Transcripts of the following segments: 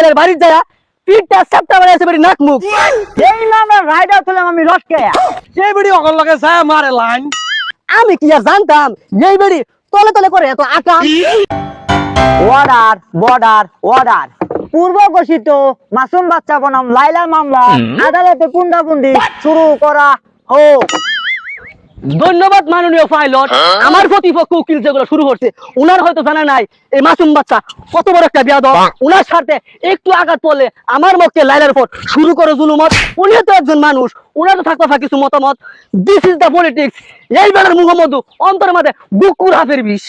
লাইলের বাড়ি যায় পিঠটা সেপ্টেম্বরে এসে বেরি নাক মুখ এই নামে রাইডার তুলাম আমি লটকে সেই বেড়ি অকল লাগে যায় মারে লাইন আমি কি আর জানতাম এই বেরি তলে তলে করে এত আটা অর্ডার বর্ডার অর্ডার পূর্ব ঘোষিত মাসুম বাচ্চা বনাম লাইলা মামলা আদালতে পুন্ডাপুন্ডি শুরু করা হোক। ধন্যবাদ মাননীয় পাইলট। আমার প্রতিপক্ষ উকিল যেগুলো শুরু করছে উনার হয়তো জানা নাই এই মাসুম বাচ্চা কত বড় একটা বেয়াদব। উনার সাথে একটু আঘাত পড়লে আমার পক্ষে লাইলার উপর শুরু করে জুলুমত। উনি তো একজন মানুষ, উনার তো থাকতে কিছু মতামত। This is the politics. এই বেলার মুহাম্মদ অন্তরের মাঝে বুকুর হাফের বিষ।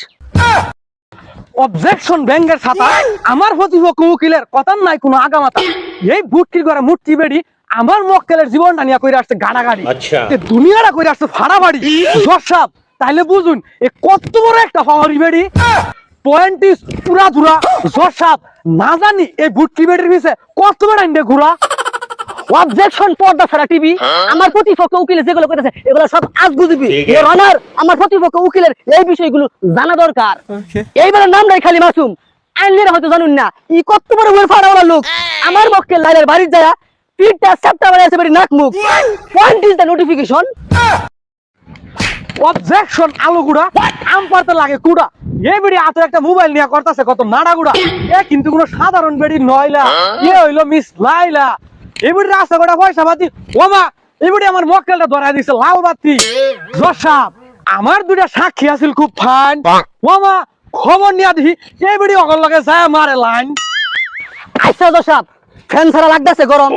অবজেকশন ব্যাংকের ছাতা আমার প্রতিপক্ষ উকিলের কথার নাই কোনো আগামাতা। এই বুটকি করে মুটকি বেড়ি আমার মক্কেলের জীবনটা নিয়ে কইরা আসছে গাড়াগাড়ি। আচ্ছা দুনিয়াটা কইরা আসছে ফাড়াফাড়ি। জসাব তাইলে বুঝুন এ কত বড় একটা ফাওয়ারি বেড়ি। পয়েন্ট ইজ পুরা ধুরা। জসাব না জানি এই বুটকি বেড়ির পিছে কত বড় ইন্ডে ঘুরা। অবজেকশন পর্দা ছাড়া টিভি। আমার প্রতিপক্ষ উকিল যেগুলো কইতাছে এগুলো সব আজগুবি। ইওর অনার, আমার প্রতিপক্ষ উকিলের এই বিষয়গুলো জানা দরকার। এইবারের নামটাই খালি মাসুম, আইনলিরা হয়তো জানুন না ই কত বড় ওয়েল ফাড়াওয়ালা লোক। আমার মক্কেল লাইলের বাড়ি যায় পিঠটা সেপ্টেম্বরে এসে বেরি নাক মুখ। Point is the notification. Objection আলু গুড়া আম পারতে লাগে কুড়া। এই বেড়ি এত একটা মোবাইল নিয়ে করতেছে কত নাড়া গুড়া। এ কিন্তু কোনো সাধারণ বেড়ি নয়লা। এ হইলো মিস লাইলা। এই বেড়ি রাস্তা কটা পয়সা পাতি ওমা এই বেড়ি আমার মক্কেলটা ধরাই দিছে লাল বাতি। জসাব আমার দুটা সাক্ষী আছিল খুব ফাইন। ওমা খবর নিয়ে দেখি এই বেড়ি অকল লাগে যায় মারে লাইন। আচ্ছা দশাব ফ্যান ছাড়া লাগতেছে গরম।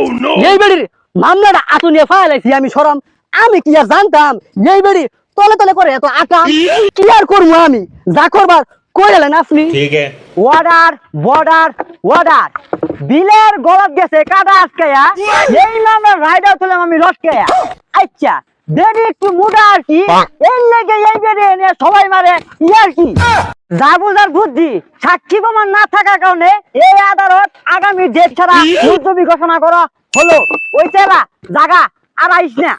এই বেড়ির মামলাটা আতু নিয়ে ফাইলাইছি আমি সরম। আমি কি আর জানতাম এই বেড়ি তলে তলে করে এত আটা। কি আর করবো আমি, যা করবার কইলেন আপনি। ঠিক আছে অর্ডার বর্ডার অর্ডার। বিলের গলত গেছে কাটা আটকায়া এই নামে রাইডার তুলাম আমি লটকায়া। আচ্ছা বেড়ি একটু মুডা আর কি এই লেগে এই বেড়ি এনে সবাই মারে ইয়ার কি। যা বুঝার বুদ্ধি সাক্ষী প্রমাণ না থাকার কারণে এই আদালত আগামী ডেট ছাড়া মুলতবি ঘোষণা করা হলো। ওই চেরা জাগা আর আইস না।